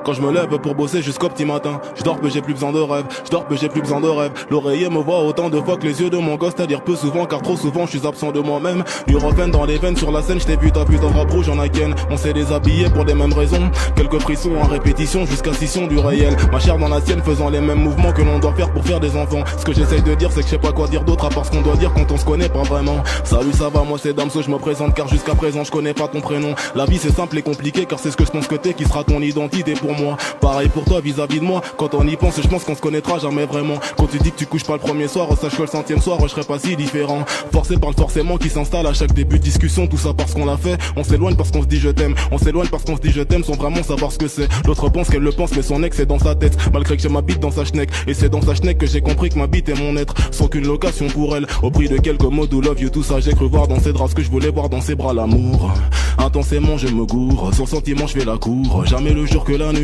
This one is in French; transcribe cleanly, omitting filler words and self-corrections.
Quand je me lève pour bosser jusqu'au petit matin, je dors peu, j'ai plus besoin de rêve, je dors peu, j'ai plus besoin de rêve. L'oreiller me voit autant de fois que les yeux de mon gosse, c'est-à-dire peu souvent car trop souvent je suis absent de moi-même. Du refrain dans les veines sur la scène, je t'ai vu, t'as vu ton rap rouge en Ken. On s'est déshabillé pour les mêmes raisons, quelques frissons en répétition jusqu'à scission du réel. Ma chair dans la sienne faisant les mêmes mouvements que l'on doit faire pour faire des enfants. Ce que j'essaye de dire c'est que je sais pas quoi dire d'autre à part ce qu'on doit dire quand on se connaît pas vraiment. Salut ça va, moi c'est Damso, je me présente car jusqu'à présent je connais pas ton prénom. La vie c'est simple et compliqué car c'est ce que je pense que t'es qui sera ton identité pour moi. Pareil pour toi vis-à-vis de moi, quand on y pense je pense qu'on se connaîtra jamais vraiment. Quand tu dis que tu couches pas le premier soir, sache que le 100e soir je serai pas si différent. Forcé par le forcément qui s'installe à chaque début de discussion, tout ça parce qu'on l'a fait. On s'éloigne parce qu'on se dit je t'aime, on s'éloigne parce qu'on se dit je t'aime sans vraiment savoir ce que c'est. L'autre pense qu'elle le pense mais son ex est dans sa tête, malgré que j'ai ma bite dans sa schneck. Et c'est dans sa schneck que j'ai compris que ma bite est mon être, sans qu'une location pour elle. Au prix de quelques mots do love you, tout ça j'ai cru voir dans ses draps ce que je voulais voir dans ses bras, l'amour. Intensément je me gourre, sans sentiment je fais la cour, jamais le jour que la nuit.